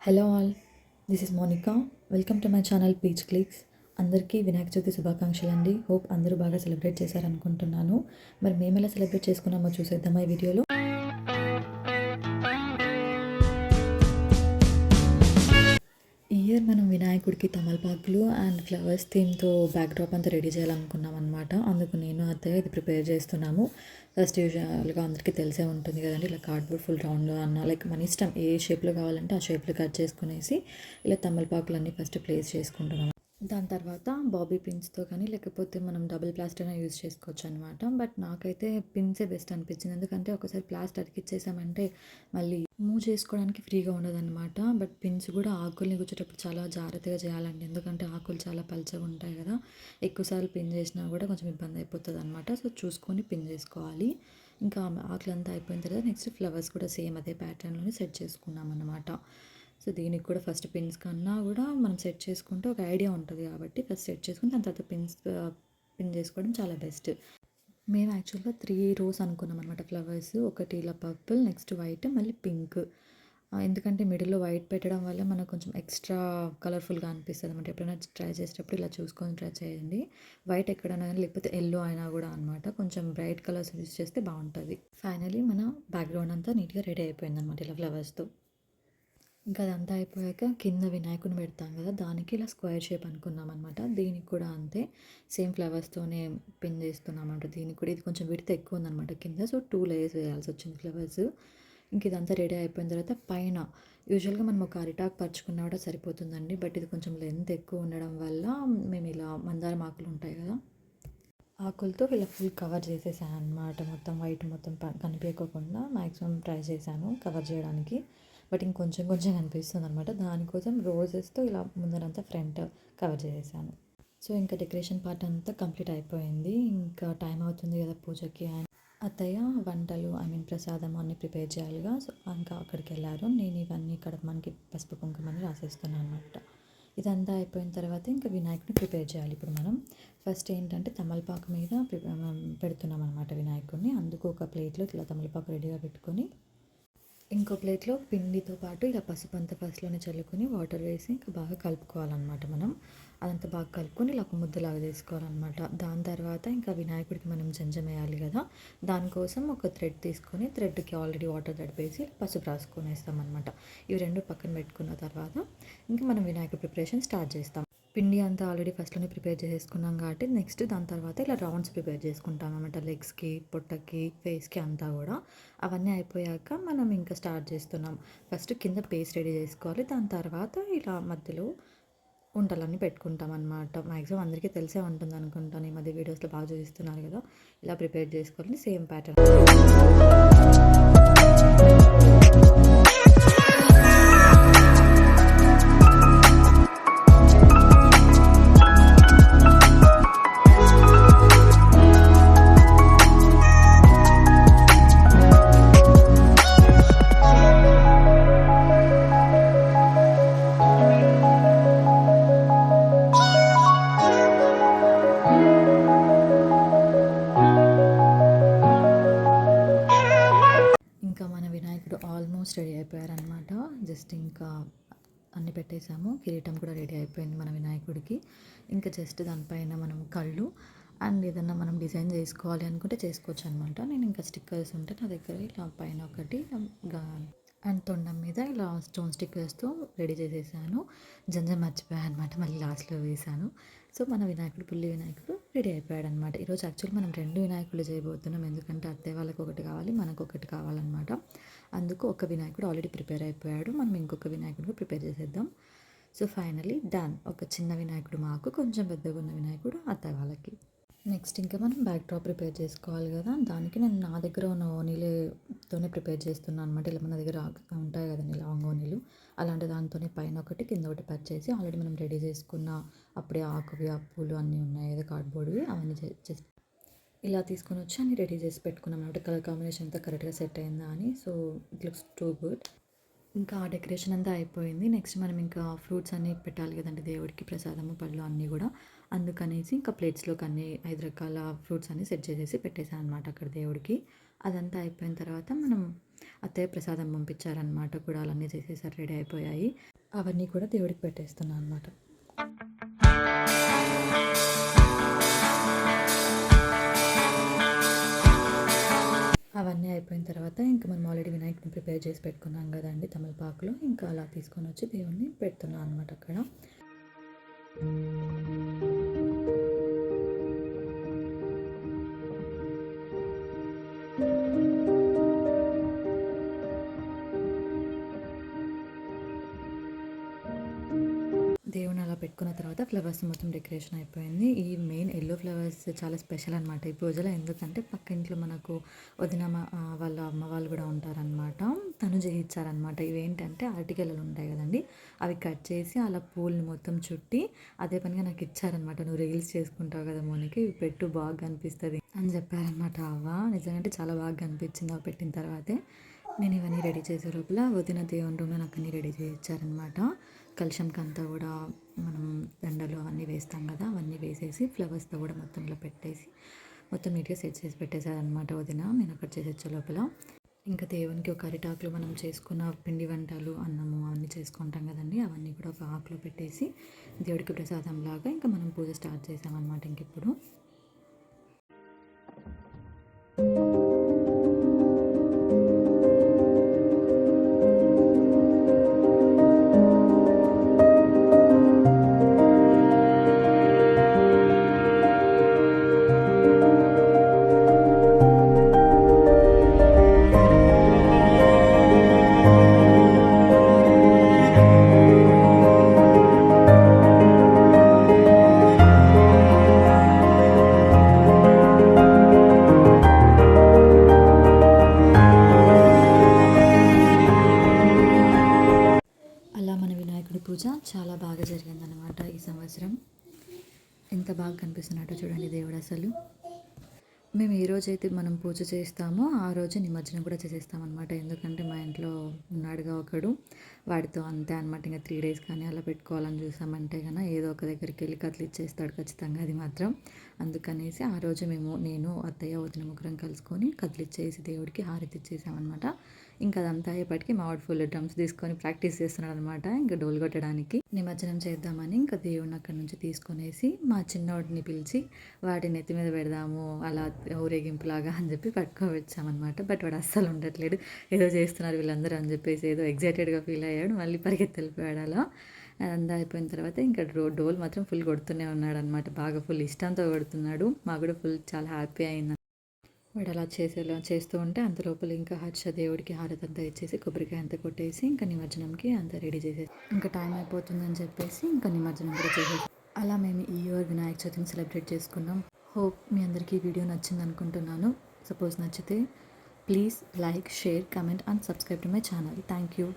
Hello all, this is Monika. Welcome to my channel peach clicks. అందరికీ వినాయక చవితి శుభాకాంక్షలు అండి. Hope అందరూ బాగా సెలబ్రేట్ చేశారనుకుంటున్నాను. మరి మేము ఎలా సెలబ్రేట్ చేసుకున్నామో చూసేద్దామా ఈ వీడియోలో. ఈ ఇయర్ మనం వినాయకుడికి తమలపాకులు అండ్ ఫ్లవర్స్ థీమ్తో బ్యాక్డ్రాప్ అంతా రెడీ చేయాలనుకున్నాం అనమాట. అందుకు నేను అత్తయ్య ఇది ప్రిపేర్ చేస్తున్నాము. ఫస్ట్ యూజువల్గా అందరికీ తెలిసే ఉంటుంది కదండి, ఇలా కార్డ్బోర్డ్ ఫుల్ రౌండ్లో అన్న లైక్ మన ఇష్టం ఏ షేప్లో కావాలంటే ఆ షేప్లో కట్ చేసుకునేసి ఇలా తమలపాకులన్నీ ఫస్ట్ ప్లేస్ చేసుకుంటున్నాం. దాని తర్వాత బాబీ పిన్స్తో కానీ లేకపోతే మనం డబుల్ ప్లాస్టర్ అయినా యూజ్ చేసుకోవచ్చు అనమాట. బట్ నాకైతే పిన్సే బెస్ట్ అనిపించింది, ఎందుకంటే ఒకసారి ప్లాస్టర్ అతికిచ్చేసామంటే మళ్ళీ మూవ్ చేసుకోవడానికి ఫ్రీగా ఉండదన్నమాట. బట్ పిన్స్ కూడా ఆకుల్ని కూర్చేటప్పుడు చాలా జాగ్రత్తగా చేయాలండి, ఎందుకంటే ఆకులు చాలా పల్చగా ఉంటాయి కదా. ఎక్కువసార్లు పిన్ చేసినా కూడా కొంచెం ఇబ్బంది అయిపోతుంది అనమాట. సో చూసుకొని పిన్ చేసుకోవాలి. ఇంకా ఆకులంతా అయిపోయిన తర్వాత నెక్స్ట్ ఫ్లవర్స్ కూడా సేమ్ అదే ప్యాటర్న్లోనే సెట్ చేసుకున్నాం అనమాట. సో దీనికి కూడా ఫస్ట్ పిన్స్ కన్నా కూడా మనం సెట్ చేసుకుంటే ఒక ఐడియా ఉంటుంది కాబట్టి ఫస్ట్ సెట్ చేసుకుని దాని తర్వాత పిన్ చేసుకోవడం చాలా బెస్ట్. మేము యాక్చువల్గా 3 రోస్ అనుకున్నాం అనమాట ఫ్లవర్స్. ఒకటి ఇలా పర్పుల్, నెక్స్ట్ వైట్, మళ్ళీ పింక్. ఎందుకంటే మిడిల్లో వైట్ పెట్టడం వల్ల మనకు కొంచెం ఎక్స్ట్రా కలర్ఫుల్గా అనిపిస్తుంది అనమాట. ఎప్పుడైనా ట్రై చేసేటప్పుడు ఇలా చూసుకొని ట్రై చేయండి. వైట్ ఎక్కడైనా కానీ లేకపోతే ఎల్లో అయినా కూడా అనమాట, కొంచెం బ్రైట్ కలర్స్ యూజ్ చేస్తే బాగుంటుంది. ఫైనలీ మన బ్యాక్గ్రౌండ్ అంతా నీట్గా రెడీ అయిపోయింది అనమాట ఇలా ఫ్లవర్స్తో. ఇంకా అదంతా అయిపోయాక కింద వినాయకుడిని పెడతాం కదా, దానికి ఇలా స్క్వేర్ షేప్ అనుకున్నాం అనమాట. దీనికి కూడా అంతే, సేమ్ ఫ్లవర్స్తోనే పిన్ చేస్తున్నాం అనమాట. దీనికి కూడా ఇది కొంచెం విడత ఎక్కువ ఉందన్నమాట కింద, సో 2 లేయర్స్ వేయాల్సి వచ్చింది ఫ్లవర్స్. ఇంక ఇదంతా రెడీ అయిపోయిన తర్వాత పైన యూజువల్గా మనం ఒక అరిటాకు పరుచుకున్నా కూడా సరిపోతుందండి. బట్ ఇది కొంచెం లెంత్ ఎక్కువ ఉండడం వల్ల మేము ఇలా మందారం ఆకులు ఉంటాయి కదా, ఆకులతో ఇలా ఫుల్ కవర్ చేసేసాను అనమాట. మొత్తం వైట్ మొత్తం కనిపించకుండా మ్యాక్సిమం ట్రై చేశాను కవర్ చేయడానికి. బట్ ఇంకొంచెం కొంచెం కనిపిస్తుంది అనమాట. దానికోసం రోజెస్తో ఇలా ముందరంతా ఫ్రంట్ కవర్ చేసేసాను. సో ఇంకా డెకరేషన్ పార్ట్ అంతా కంప్లీట్ అయిపోయింది. ఇంకా టైం అవుతుంది కదా పూజకి. అత్తయ్య వంటలు ప్రసాదం అన్నీ ప్రిపేర్ చేయాలిగా, సో ఇంకా అక్కడికి వెళ్ళారు. నేను ఇవన్నీ ఇక్కడ మనకి పసుపు కుంకుమని రాసేస్తున్నాను అనమాట. ఇదంతా అయిపోయిన తర్వాత ఇంకా వినాయకుడిని ప్రిపేర్ చేయాలి. ఇప్పుడు మనం ఫస్ట్ ఏంటంటే తమలపాకు మీద పెడుతున్నాం అనమాట వినాయకుడిని. అందుకు ఒక ప్లేట్లో ఇలా తమలపాకు రెడీగా పెట్టుకొని ఇంకో ప్లేట్లో పిండితో పాటు ఇలా పసుపు అంతా ఫస్ట్లోనే చల్లుకొని వాటర్ వేసి ఇంకా బాగా కలుపుకోవాలన్నమాట. మనం అదంతా బాగా కలుపుకొని ఇలా ఒక ముద్దలాగా చేసుకోవాలన్నమాట. దాని తర్వాత ఇంకా వినాయకుడికి మనం జంజం వేయాలి కదా, దానికోసం ఒక థ్రెడ్ తీసుకొని థ్రెడ్కి ఆల్రెడీ వాటర్ తడిపేసి పసుపు రాసుకొని వేస్తామన్నమాట. ఇవి రెండు పక్కన పెట్టుకున్న తర్వాత ఇంకా మనం వినాయకుడి ప్రిపరేషన్ స్టార్ట్ చేస్తాం. పిండి అంతా ఆల్రెడీ ఫస్ట్లోనే ప్రిపేర్ చేసేసుకున్నాం కాబట్టి నెక్స్ట్ దాని తర్వాత ఇలా రౌండ్స్ ప్రిపేర్ చేసుకుంటాం అన్నమాట. లెగ్స్కి, పొట్టకి, ఫేస్కి అంతా కూడా. అవన్నీ అయిపోయాక మనం ఇంకా స్టార్ట్ చేస్తున్నాం. ఫస్ట్ కింద పేస్ట్ రెడీ చేసుకోవాలి, దాని తర్వాత ఇలా మధ్యలో ఉంటలన్నీ పెట్టుకుంటాం అన్నమాట. మ్యాక్సిమం అందరికీ తెలిసే ఉంటుంది అనుకుంటాను, ఈ మధ్య వీడియోస్లో బాగా చూపిస్తున్నారు కదా. ఇలా ప్రిపేర్ చేసుకోవాలి సేమ్ ప్యాటర్న్. ఆల్మోస్ట్ రెడీ అయిపోయారనమాట. జస్ట్ ఇంకా అన్నీ పెట్టేసాము. కిరీటం కూడా రెడీ అయిపోయింది మన వినాయకుడికి. ఇంకా జస్ట్ దానిపైన మనం కళ్ళు అండ్ ఏదన్నా మనం డిజైన్ చేసుకోవాలి అనుకుంటే చేసుకోవచ్చు అనమాట. నేను ఇంకా స్టిక్కర్స్ ఉంటే నా దగ్గర ఇలా పైన ఒకటి అండ్ తొండం మీద ఇలా స్టోన్ స్టిక్కర్స్తో రెడీ చేసేసాను. జంజం మర్చిపోయాను అనమాట, మళ్ళీ లాస్ట్లో వేసాను. సో మన వినాయకుడు, పుల్లి వినాయకుడు రెడీ అయిపోయాడు అనమాట. ఈరోజు యాక్చువల్లీ మనం 2 వినాయకులు చేయబోతున్నాం, ఎందుకంటే అత్తయ్య వాళ్ళకి ఒకటి కావాలి, మనకు ఒకటి కావాలన్నమాట. అందుకు ఒక వినాయకుడు ఆల్రెడీ ప్రిపేర్ అయిపోయాడు, మనం ఇంకొక వినాయకుడు ప్రిపేర్ చేసేద్దాం. So finally done. ఒక చిన్న వినాయకుడు మాకు, కొంచెం పెద్దగా ఉన్న వినాయకుడు అత్తయ్య వాళ్ళకి. నెక్స్ట్ ఇంకా మనం బ్యాక్ డ్రాప్ ప్రిపేర్ చేసుకోవాలి కదా, దానికి నేను నా దగ్గర ఉన్న ఓనీలతోనే ప్రిపేర్ చేస్తున్నాను అనమాట. ఇలా మన దగ్గర ఉంటాయి కదండి లాంగ్ ఓనీలు, అలాంటి దాంతోనే పైన ఒకటి కింద ఒకటి పరిచేసి ఆల్రెడీ మనం రెడీ చేసుకున్న అప్పుడే ఆకువి, పూలు అన్నీ ఉన్నాయి కదా కార్డ్బోర్డ్వి, అవన్నీ చేసి ఇలా తీసుకొని వచ్చి అన్ని రెడీ చేసి పెట్టుకున్నాం అనమాట. కలర్ కాంబినేషన్ అంతా కరెక్ట్గా సెట్ అయిందా అని. So it looks too good. ఇంకా ఆ డెకరేషన్ అంతా అయిపోయింది. నెక్స్ట్ మనం ఇంకా ఫ్రూట్స్ అన్నీ పెట్టాలి కదండి దేవుడికి, ప్రసాదము, పళ్ళు అన్నీ కూడా. అందుకనేసి ఇంకా ప్లేట్స్లోకి అన్ని 5 రకాల ఫ్రూట్స్ అన్నీ సెట్ చేసేసి పెట్టేసాను అనమాట అక్కడ దేవుడికి. అదంతా అయిపోయిన తర్వాత మనం అత్తయ్య ప్రసాదం పంపించారనమాట. కుడాలన్నీ చేసేసారు, రెడీ అయిపోయాయి. అవన్నీ కూడా దేవుడికి పెట్టేస్తున్నాను అనమాట. అవన్నీ అయిపోయిన తర్వాత ఇంకా మనం ఆల్రెడీ వినాయకుడిని ప్రిపేర్ చేసి పెట్టుకున్నాం కదండి తమలపాకులో, ఇంకా అలా తీసుకొని వచ్చి దేవుడిని పెడుతున్నాను అనమాట అక్కడ. దేవుడిని అలా పెట్టుకున్న తర్వాత ఫ్లవర్స్ మొత్తం డెకరేషన్ అయిపోయింది. ఈ మెయిన్ ఎల్లో ఫ్లవర్స్ చాలా స్పెషల్ అనమాట ఈ పూజలో. ఎందుకంటే పక్క ఇంట్లో మనకు వదిన వాళ్ళ అమ్మ వాళ్ళు కూడా ఉంటారనమాట. తను చేయించారనమాట. ఇవేంటంటే అరటికెలలు ఉంటాయి కదండి, అవి కట్ చేసి అలా పూలని మొత్తం చుట్టి అదే పనిగా నాకు ఇచ్చారనమాట. నువ్వు రీల్స్ చేసుకుంటావు కదా మోనికి, ఇవి పెట్టు బాగా కనిపిస్తుంది అని చెప్పారనమాట. అవ్వ నిజంగా చాలా బాగా కనిపించింది అవి పెట్టిన తర్వాతే. నేను ఇవన్నీ రెడీ చేసే లోపల వదిన దేవుని రూమ్లో నాకు అన్నీ రెడీ చేయించారనమాట. కలశంకి అంతా కూడా మనం దండలు అవన్నీ వేస్తాం కదా, అవన్నీ వేసేసి ఫ్లవర్స్తో కూడా మొత్తం ఇలా పెట్టేసి మొత్తం నీట్గా సెట్ చేసి పెట్టేశారనమాట వదిన. నేను అక్కడ చేసొచ్చే లోపల ఇంకా దేవునికి ఒక అరిటాకులో మనం చేసుకున్న పిండి వంటలు, అన్నము అవన్నీ చేసుకుంటాం కదండి, అవన్నీ కూడా ఒక ఆకులో పెట్టేసి దేవుడికి ప్రసాదంలాగా ఇంకా మనం పూజ స్టార్ట్ చేసామన్నమాట. ఇంక ఇప్పుడు పూజ చాలా బాగా జరిగిందనమాట ఈ సంవత్సరం. ఎంత బాగా కనిపిస్తున్నట్టు చూడండి దేవుడు అసలు. మేము ఏ రోజైతే మనం పూజ చేస్తామో ఆ రోజు నిమజ్జనం కూడా చేసేస్తామన్నమాట. ఎందుకంటే మా ఇంట్లో ఉన్నాడుగా ఒకడు, వాడితో అంతే అనమాట. ఇంకా 3 days కానీ అలా పెట్టుకోవాలని చూసామంటే కన్నా ఏదో ఒక దగ్గరికి వెళ్ళి కదిలిచ్చేస్తాడు ఖచ్చితంగా, అది మాత్రం. అందుకనేసి ఆ రోజు నేను అత్తయ్య వదిన ముగ్గురం కలుసుకొని కదిలిచ్చేసి దేవుడికి హారతి ఇచ్చేసామన్నమాట. ఇంకా అదంతా అయ్యేపటికి మావాడు ఫుల్ డ్రమ్స్ తీసుకొని ప్రాక్టీస్ చేస్తున్నాడు అనమాట, ఇంకా డోలు కొట్టడానికి. నిమజ్జనం చేద్దామని ఇంకా దేవుడిని అక్కడి నుంచి తీసుకొనేసి మా చిన్నోడిని పిలిచి వాడి నెత్తి మీద పెడదాము అలా ఊరేగింపులాగా అని చెప్పి పట్టుకోవచ్చామన్నమాట. బట్ వాడు అస్సలు ఉండట్లేడు, ఏదో చేస్తున్నారు వీళ్ళందరూ అని చెప్పేసి ఏదో ఎగ్జైటెడ్గా ఫీల్ అయ్యాడు. మళ్ళీ పరిగెత్తి వెళ్ళిపోయాడు అలా. అదంతా అయిపోయిన తర్వాత ఇంకా డోల్ మాత్రం ఫుల్ కొడుతూనే ఉన్నాడు అనమాట, బాగా ఫుల్ ఇష్టంతో కొడుతున్నాడు. మాకు కూడా ఫుల్ చాలా హ్యాపీ అయింది. వాడు అలా చేస్తూ ఉంటే అంత లోపల ఇంకా హర్ష దేవుడికి హారతి అంతా ఇచ్చేసి కొబ్బరికాయ అంతా కొట్టేసి ఇంకా నిమజ్జనంకి అంతా రెడీ చేసేసి ఇంకా టైం అయిపోతుందని చెప్పేసి ఇంకా నిమజ్జనం కూడా చేసేసి అలా మేము ఈ ఇయర్ వినాయక చవితిని సెలబ్రేట్ చేసుకున్నాం. హోప్ మీ అందరికీ ఈ వీడియో నచ్చింది అనుకుంటున్నాను. సపోజ్ నచ్చితే please like, share, comment and subscribe to my channel. Thank you.